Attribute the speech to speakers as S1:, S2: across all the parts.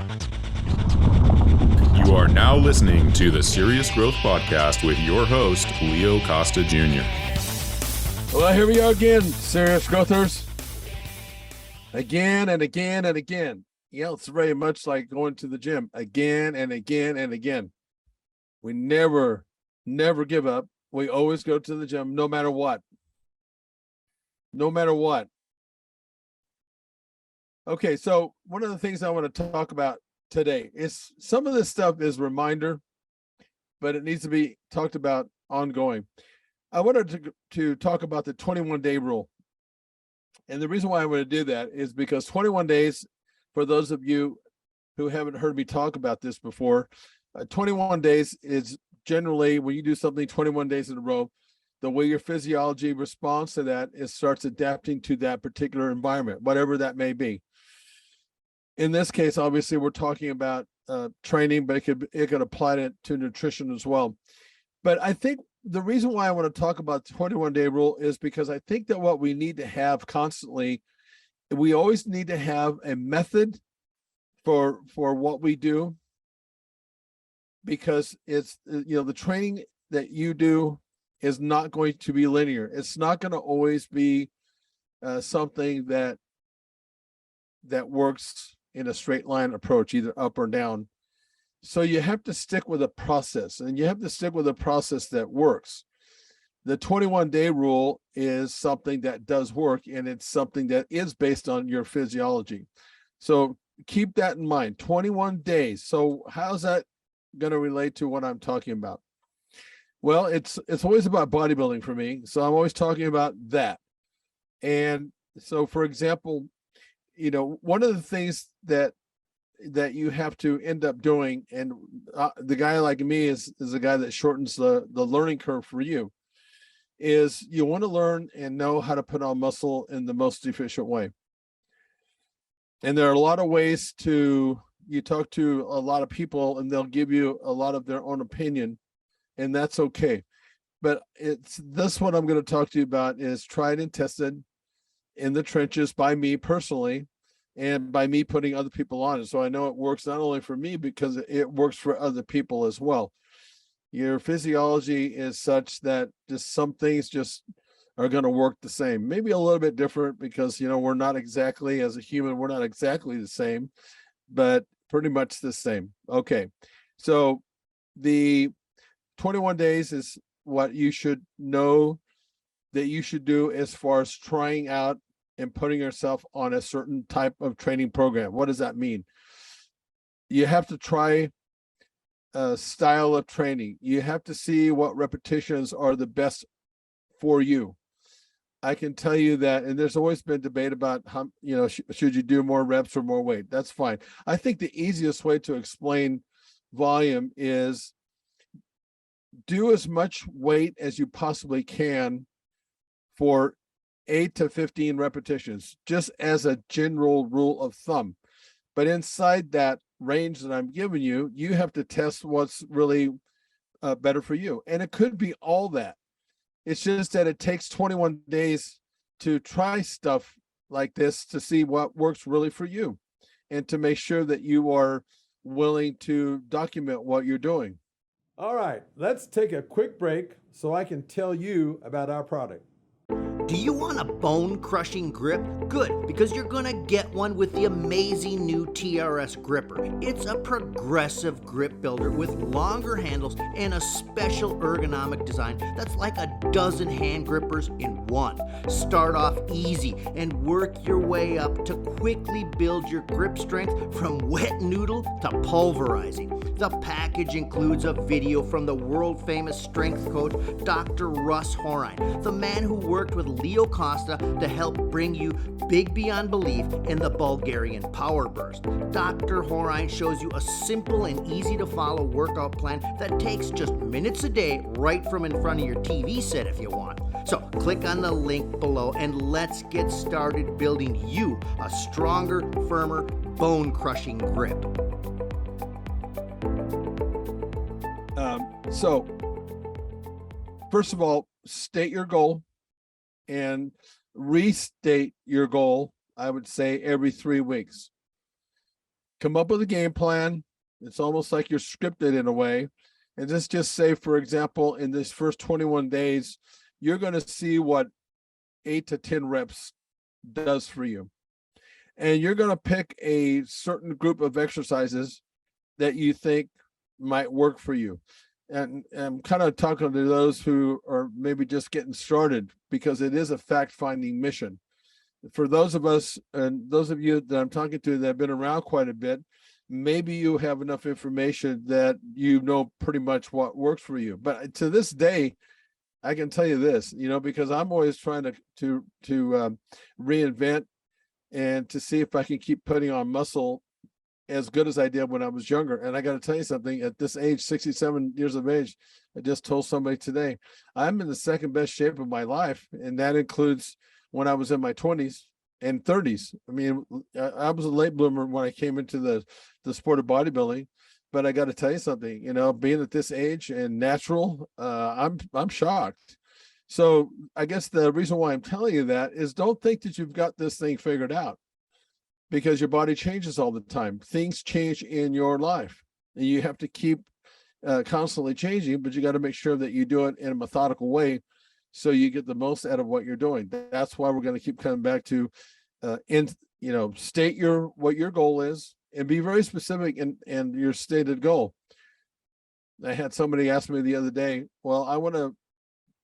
S1: You are now listening to the Serious Growth Podcast with your host, Leo Costa Jr.
S2: Well, here we are again, Serious Growthers. Again and again and again. Yeah, it's very much like going to the gym again and again and again. We never give up. We always go to the gym no matter what. No matter what. Okay, so one of the things I want to talk about today is some of this stuff is reminder, but it needs to be talked about ongoing. I wanted to talk about the 21-day rule. And the reason why I want to do that is because 21 days, for those of you who haven't heard me talk about this before, 21 days is generally when you do something 21 days in a row, the way your physiology responds to that is starts adapting to that particular environment, whatever that may be. In this case, obviously, we're talking about training, but it could apply to nutrition as well. But I think the reason why I want to talk about the 21-day rule is because I think that what we need to have constantly, we always need to have a method for what we do, because it's, the training that you do is not going to be linear. It's not going to always be something that works in a straight line approach, either up or down. So you have to stick with a process, and you have to stick with a process that works. The 21-day rule is something that does work, and it's something that is based on your physiology. So keep that in mind, 21 days. So how's that going to relate to what I'm talking about? Well, it's always about bodybuilding for me. So I'm always talking about that. And so, for example, one of the things that you have to end up doing, and the guy like me is a guy that shortens the learning curve for you, is you want to learn and know how to put on muscle in the most efficient way. And there are a lot of ways you talk to a lot of people and they'll give you a lot of their own opinion, and that's okay. But this what I'm going to talk to you about is tried and tested in the trenches by me personally, and by me putting other people on it. So I know it works not only for me, because it works for other people as well. Your physiology is such that just some things just are going to work the same, maybe a little bit different, because we're not exactly, as a human, we're not exactly the same, but pretty much the same. Okay, so the 21 days is what you should know that you should do as far as trying out and putting yourself on a certain type of training program. What does that mean? You have to try a style of training. You have to see what repetitions are the best for you. I can tell you that, and there's always been debate about how, should you do more reps or more weight? That's fine. I think the easiest way to explain volume is do as much weight as you possibly can for 8 to 15 repetitions, just as a general rule of thumb. But inside that range that I'm giving you, you have to test what's really better for you. And it could be all that. It's just that it takes 21 days to try stuff like this to see what works really for you, and to make sure that you are willing to document what you're doing.
S3: All right, let's take a quick break so I can tell you about our product.
S4: Do you want a bone-crushing grip? Good, because you're gonna get one with the amazing new TRS gripper. It's a progressive grip builder with longer handles and a special ergonomic design that's like a dozen hand grippers in one. Start off easy and work your way up to quickly build your grip strength from wet noodle to pulverizing. The package includes a video from the world-famous strength coach, Dr. Russ Horine, the man who worked with Leo Costa to help bring you big beyond belief in the Bulgarian Power Burst. Dr. Horine shows you a simple and easy to follow workout plan that takes just minutes a day right from in front of your TV set if you want. So click on the link below and let's get started building you a stronger, firmer, bone-crushing grip.
S2: So first of all, state your goal and restate your goal, I would say, every 3 weeks. come up with a game plan. It's almost like you're scripted in a way. And just say, for example, in this first 21 days, you're going to see what 8 to 10 reps does for you. And you're going to pick a certain group of exercises that you think might work for you. And I'm kind of talking to those who are maybe just getting started, because it is a fact-finding mission. For those of us, and those of you that I'm talking to that have been around quite a bit, maybe you have enough information that you know pretty much what works for you. But to this day, I can tell you this, because I'm always trying to reinvent and to see if I can keep putting on muscle as good as I did when I was younger. And I got to tell you something, at this age, 67 years of age, I just told somebody today, I'm in the second best shape of my life. And that includes when I was in my 20s and 30s. I mean, I was a late bloomer when I came into the sport of bodybuilding, but I got to tell you something, being at this age and natural, I'm shocked. So I guess the reason why I'm telling you that is, don't think that you've got this thing figured out, because your body changes all the time. Things change in your life, and you have to keep constantly changing, but you got to make sure that you do it in a methodical way so you get the most out of what you're doing. That's why we're going to keep coming back to state what your goal is, and be very specific in your stated goal. I had somebody ask me the other day, well, I want to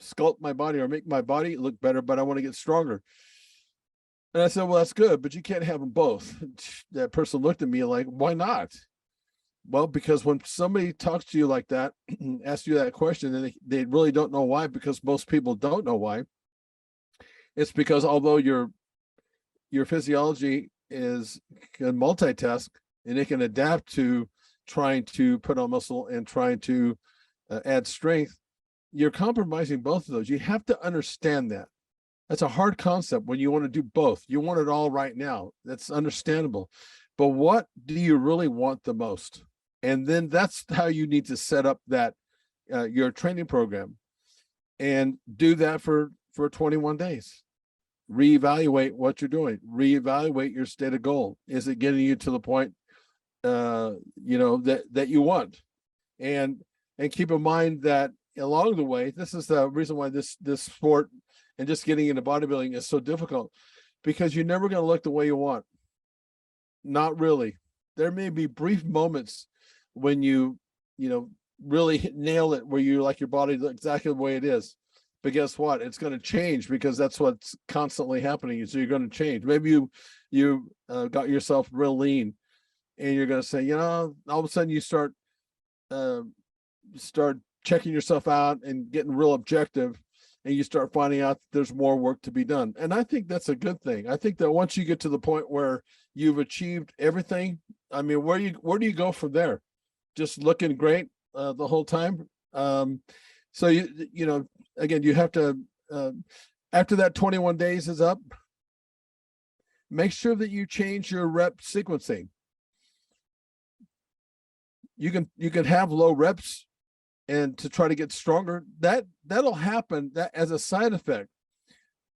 S2: sculpt my body or make my body look better, but I want to get stronger. And I said, well, that's good, but you can't have them both. That person looked at me like, why not? Well, because when somebody talks to you like that, asks you that question, and they really don't know why, because most people don't know why. It's because although your physiology can multitask, and it can adapt to trying to put on muscle and trying to add strength, you're compromising both of those. You have to understand that. That's a hard concept when you want to do both. You want it all right now. That's understandable. But what do you really want the most? And then that's how you need to set up that your training program, and do that for 21 days. Reevaluate what you're doing. Reevaluate your stated goal. Is it getting you to the point that you want? And keep in mind that along the way, this is the reason why this sport and just getting into bodybuilding is so difficult, because you're never going to look the way you want. Not really. There may be brief moments when you really nail it, where you like your body exactly the way it is. But guess what? It's going to change, because that's what's constantly happening. So you're going to change. Maybe you got yourself real lean, and you're going to say, all of a sudden you start checking yourself out and getting real objective, and you start finding out that there's more work to be done. And I think that's a good thing. I think that once you get to the point where you've achieved everything, I mean, where do you go from there? Just looking great the whole time. So again, you have to, after that 21 days is up, make sure that you change your rep sequencing. You can have low reps and to try to get stronger. That'll happen as a side effect.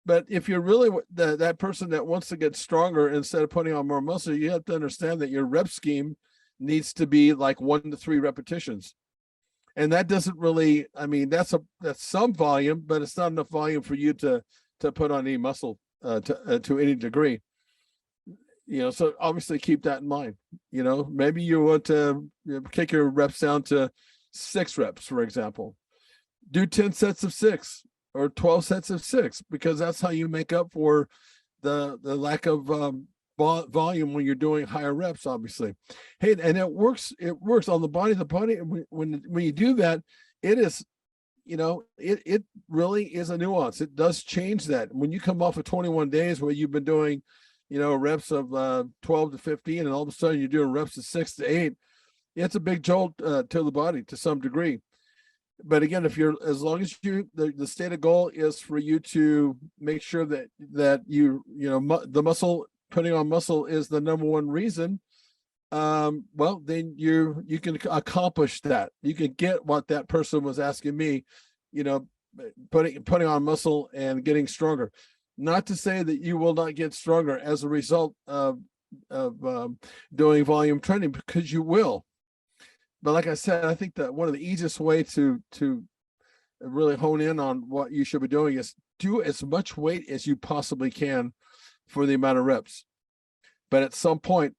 S2: But if you're really that person that wants to get stronger instead of putting on more muscle, you have to understand that your rep scheme needs to be like 1 to 3 repetitions. And that doesn't really, I mean, that's some volume, but it's not enough volume for you to put on any muscle to any degree. So obviously keep that in mind. Maybe you want to kick your reps down to 6 reps, for example. Do 10 sets of 6 or 12 sets of 6, because that's how you make up for the lack of volume when you're doing higher reps, obviously. Hey, and it works on the body. When you do that, it is, it really is a nuance. It does change that. When you come off of 21 days where you've been doing, reps of 12 to 15, and all of a sudden you're doing reps of 6 to 8, it's a big jolt to the body to some degree. But again, as long as the stated goal is for you to make sure that the muscle, putting on muscle is the number one reason, well, then you can accomplish that. You can get what that person was asking me, putting on muscle and getting stronger. Not to say that you will not get stronger as a result of doing volume training, because you will. But like I said, I think that one of the easiest way to really hone in on what you should be doing is do as much weight as you possibly can for the amount of reps. But at some point,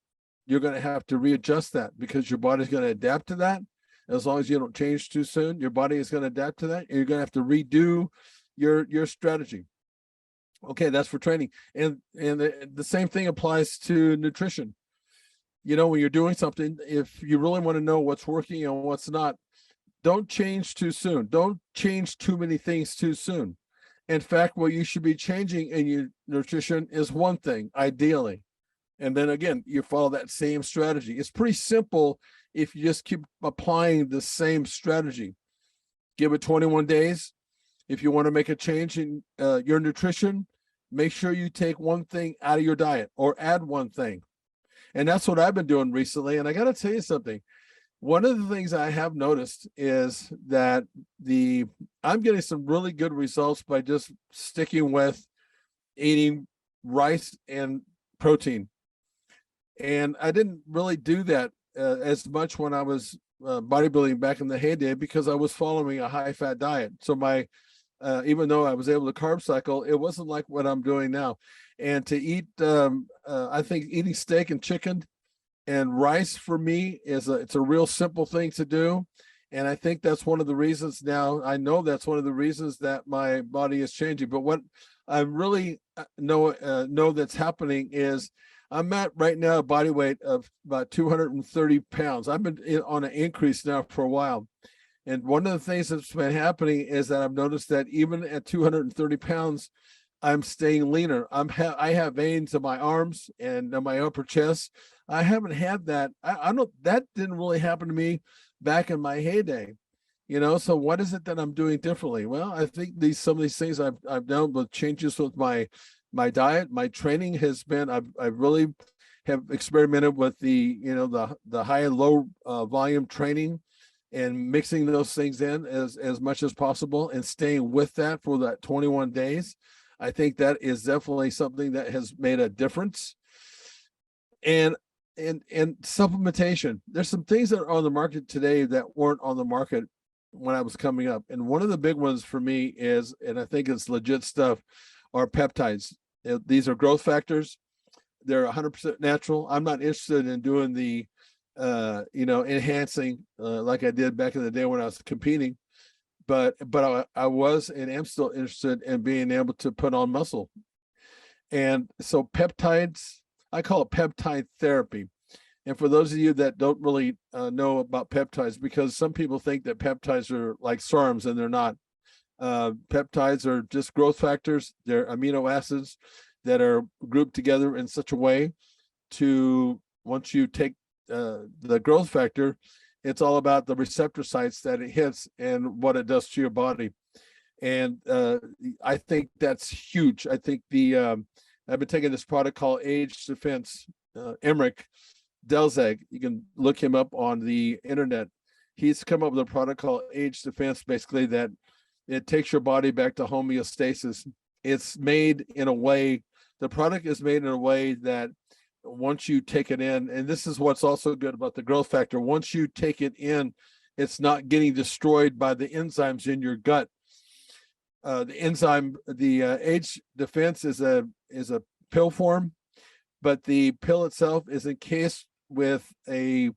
S2: you're going to have to readjust that, because your body's going to adapt to that. As long as you don't change too soon, your body is going to adapt to that, and you're going to have to redo your strategy. Okay, that's for training. And the same thing applies to nutrition. You know, when you're doing something, if you really want to know what's working and what's not, don't change too soon. Don't change too many things too soon. In fact, what you should be changing in your nutrition is one thing, ideally. And then again, you follow that same strategy. It's pretty simple if you just keep applying the same strategy. Give it 21 days. If you want to make a change in your nutrition, make sure you take one thing out of your diet or add one thing. And that's what I've been doing recently. And I got to tell you something. One of the things I have noticed is that I'm getting some really good results by just sticking with eating rice and protein. And I didn't really do that as much when I was bodybuilding back in the heyday, because I was following a high-fat diet. So even though I was able to carb cycle, it wasn't like what I'm doing now. And to eat, I think eating steak and chicken and rice for me it's a real simple thing to do. And I think that's one of the reasons now, I know that's one of the reasons that my body is changing. But what I really know that's happening is I'm at right now a body weight of about 230 pounds. I've been on an increase now for a while. And one of the things that's been happening is that I've noticed that even at 230 pounds, I'm staying leaner. I have veins in my arms and in my upper chest. I haven't had that. I don't, that didn't really happen to me back in my heyday, you know? So what is it that I'm doing differently? Well, I think some of these things I've done with changes with my diet. My training has been, I really have experimented with the high and low volume training, and mixing those things in as much as possible and staying with that for that 21 days. I think that is definitely something that has made a difference. And supplementation. There's some things that are on the market today that weren't on the market when I was coming up. And one of the big ones for me is, and I think it's legit stuff, are peptides. These are growth factors. They're 100% natural. I'm not interested in doing the enhancing like I did back in the day when I was competing, but I was and am still interested in being able to put on muscle. And so peptides, I call it peptide therapy. And for those of you that don't really know about peptides, because some people think that peptides are like SARMs, and they're not. Peptides are just growth factors. They're amino acids that are grouped together in such a way to, once you take the growth factor, it's all about the receptor sites that it hits and what it does to your body. And I think that's huge. I think I've been taking this product called Age Defense, Emmerich Delzag. You can look him up on the internet. He's come up with a product called Age Defense, basically that it takes your body back to homeostasis. It's made in a way, the product is made in a way that once you take it in, and this is what's also good about the growth factor, once you take it in, it's not getting destroyed by the enzymes in your gut. The enzyme, the Age Defense is a pill form, but the pill itself is encased with a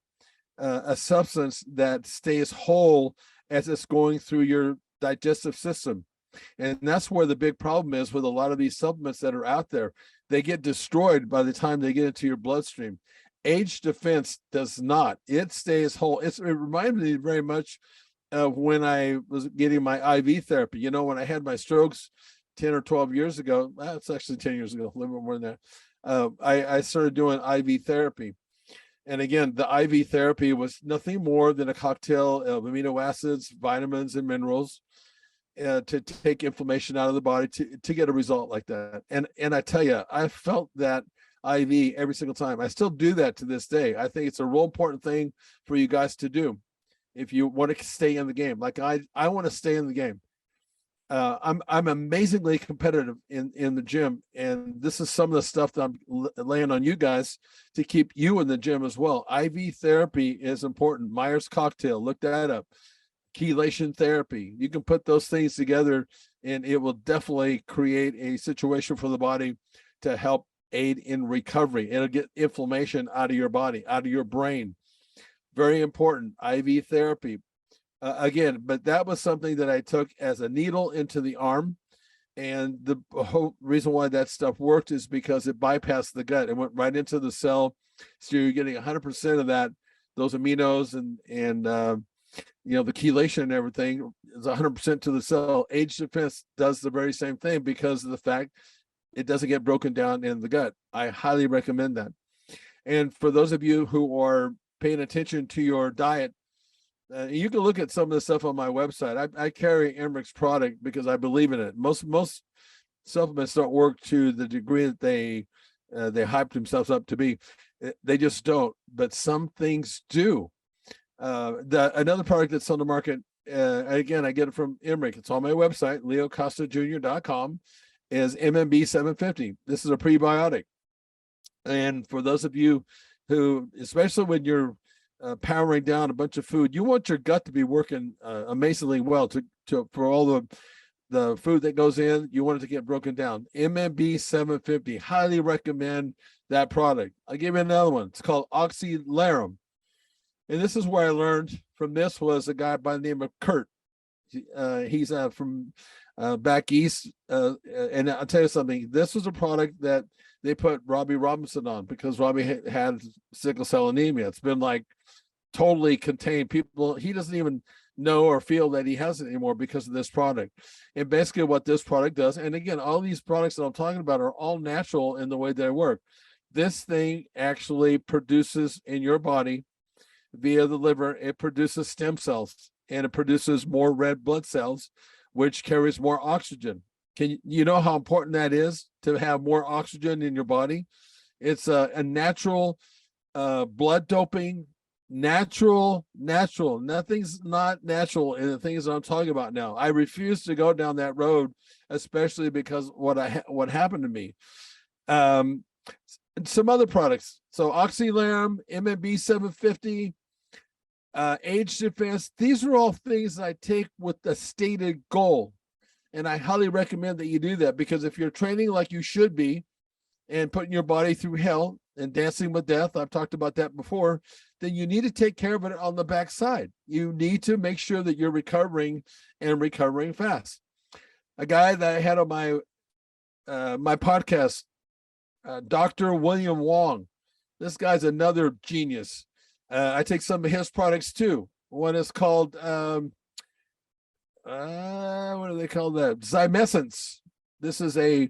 S2: substance that stays whole as it's going through your digestive system. And that's where the big problem is with a lot of these supplements that are out there. They get destroyed by the time they get into your bloodstream. Age Defense does not. It stays whole. It reminds me very much of when I was getting my IV therapy. You know, when I had my strokes 10 or 12 years ago, it's actually 10 years ago, a little bit more than that. I started doing IV therapy. And again, the IV therapy was nothing more than a cocktail of amino acids, vitamins, and minerals to take inflammation out of the body to get a result like that. And I tell you, I felt that IV every single time. I still do that to this day. I think it's a real important thing for you guys to do if you want to stay in the game. Like I want to stay in the game. I'm amazingly competitive in the gym, and this is some of the stuff that I'm laying on you guys to keep you in the gym as well. IV therapy is important. Myers cocktail, look that up. Chelation therapy. You can put those things together, and it will definitely create a situation for the body to help aid in recovery. It'll get inflammation out of your body, out of your brain. Very important. IV therapy. Again, but that was something that I took as a needle into the arm. And the whole reason why that stuff worked is because it bypassed the gut. It went right into the cell. So you're getting 100% of that, those aminos and the chelation and everything is 100% to the cell. Age defense does the very same thing because of the fact it doesn't get broken down in the gut. I highly recommend that. And for those of you who are paying attention to your diet, you can look at some of the stuff on my website. I carry Emmerich product because I believe in it. Most supplements don't work to the degree that they hype themselves up to be. They just don't. But some things do. Another product that's on the market, again, I get it from Emmerich. It's on my website, leocostajr.com, is MMB 750. This is a prebiotic. And for those of you who, especially when you're powering down a bunch of food, you want your gut to be working amazingly well for all the food that goes in. You want it to get broken down. MMB 750, highly recommend that product. I'll give you another one. It's called Oxylarum. And this is where I learned from this was a guy by the name of Kurt. He's from back east. And I'll tell you something, this was a product that they put Robbie Robinson on because Robbie had sickle cell anemia. It's been like totally contained. He doesn't even know or feel that he has it anymore because of this product. And basically what this product does, and again, all these products that I'm talking about are all natural in the way they work. This thing actually produces in your body via the liver, it produces stem cells and it produces more red blood cells, which carries more oxygen. You know how important that is to have more oxygen in your body? It's a natural blood doping, natural. Nothing's not natural in the things that I'm talking about now. I refuse to go down that road, especially because what happened to me. Some other products. So Oxylarum, MMB 750, age defense. These are all things that I take with the stated goal. And I highly recommend that you do that, because if you're training like you should be and putting your body through hell and dancing with death, I've talked about that before, then you need to take care of it on the backside. You need to make sure that you're recovering and recovering fast. A guy that I had on my podcast, Dr. William Wong. This guy's another genius. I take some of his products too. One is called what do they call that? Zymescence. This is a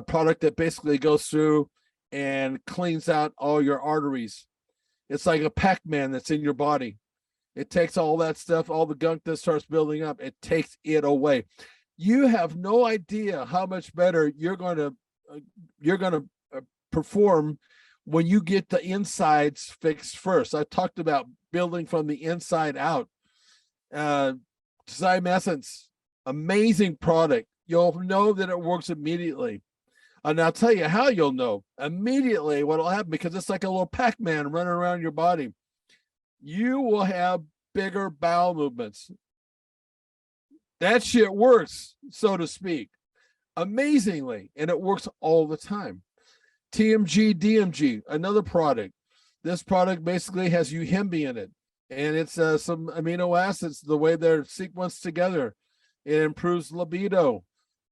S2: product that basically goes through and cleans out all your arteries. It's like a Pac-Man that's in your body. It takes all that stuff, all the gunk that starts building up, it takes it away. You have no idea how much better you're going to perform when you get the insides fixed first. I talked about building from the inside out. Zymescence, amazing product. You'll know that it works immediately. And I'll tell you how you'll know immediately what'll happen, because it's like a little Pac-Man running around your body. You will have bigger bowel movements. That shit works, so to speak, amazingly, and it works all the time. TMG, DMG, another product. This product basically has UHIMB in it, and it's some amino acids, the way they're sequenced together. It improves libido.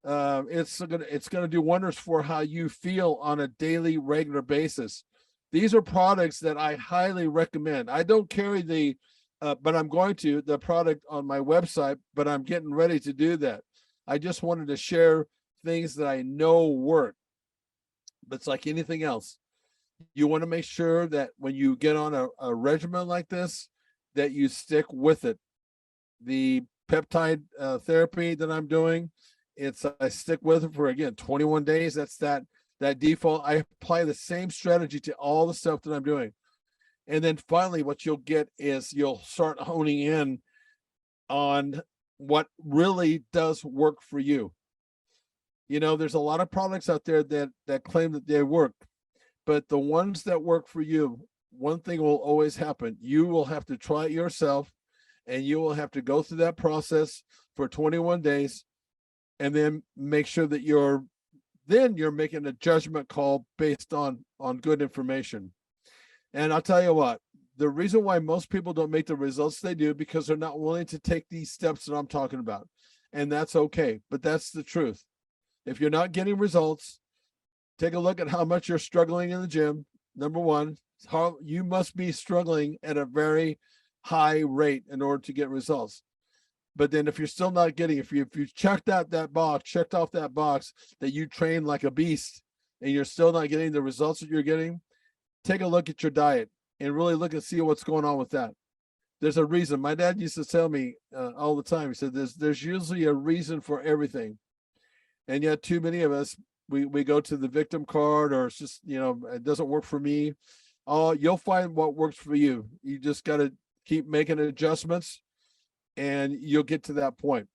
S2: It's gonna do wonders for how you feel on a daily, regular basis. These are products that I highly recommend. I don't carry but I'm going to the product on my website, but I'm getting ready to do that. I just wanted to share things that I know work. But it's like anything else. You want to make sure that when you get on a regimen like this, that you stick with it. The peptide therapy that I'm doing, I stick with it for, again, 21 days. That's that default. I apply the same strategy to all the stuff that I'm doing. And then finally, what you'll get is you'll start honing in on what really does work for you. You know, there's a lot of products out there that claim that they work, but the ones that work for you, one thing will always happen. You will have to try it yourself, and you will have to go through that process for 21 days and then make sure that you're making a judgment call based on good information. And I'll tell you what, the reason why most people don't make the results they do, because they're not willing to take these steps that I'm talking about. And that's okay, but that's the truth. If you're not getting results, take a look at how much you're struggling in the gym. Number one, how you must be struggling at a very high rate in order to get results. But then if you're still not getting, if you checked off that box that you train like a beast, and you're still not getting the results that you're getting, take a look at your diet and really look and see what's going on with that. There's a reason. My dad used to tell me all the time, he said, there's usually a reason for everything. And yet too many of us, we go to the victim card, or it's just, it doesn't work for me. Oh, you'll find what works for you. You just got to keep making adjustments, and you'll get to that point.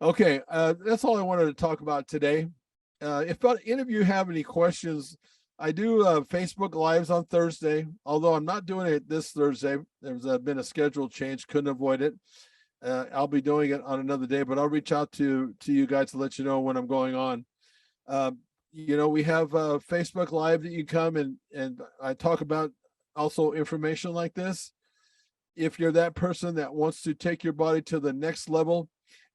S2: Okay, that's all I wanted to talk about today. If any of you have any questions, I do Facebook Lives on Thursday, although I'm not doing it this Thursday. There's been a schedule change, couldn't avoid it. I'll be doing it on another day, but I'll reach out to you guys to let you know when I'm going on. We have Facebook Live that you come and I talk about also information like this. If you're that person that wants to take your body to the next level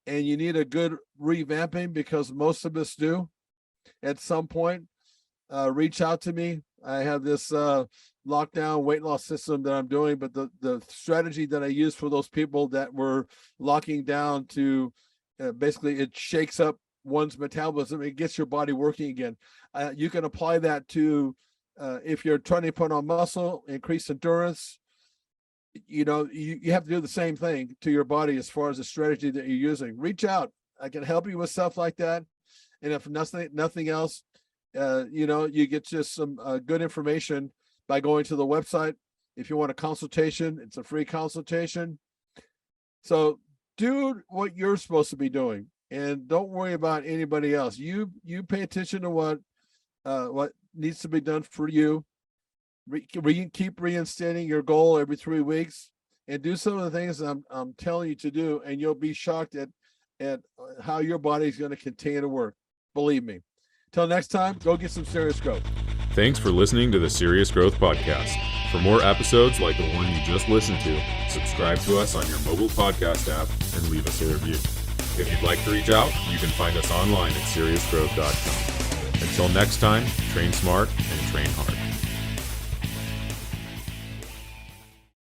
S2: and you need a good revamping, because most of us do at some point, reach out to me. I have this lockdown weight loss system that I'm doing, but the strategy that I use for those people that were locking down to basically it shakes up one's metabolism, it gets your body working again. You can apply that to if you're trying to put on muscle, increase endurance. You have to do the same thing to your body as far as the strategy that you're using. Reach out. I can help you with stuff like that. And if nothing else, you get just some good information by going to the website. If you want a consultation, it's a free consultation. So do what you're supposed to be doing, and don't worry about anybody else. You pay attention to what needs to be done for you. Keep reinstating your goal every 3 weeks, and do some of the things I'm telling you to do, and you'll be shocked at how your body's going to continue to work. Believe me. Till next time, go get some serious growth.
S1: Thanks for listening to the Serious Growth Podcast. For more episodes like the one you just listened to, subscribe to us on your mobile podcast app and leave us a review. If you'd like to reach out, you can find us online at seriousgrowth.com. Until next time, train smart and train hard.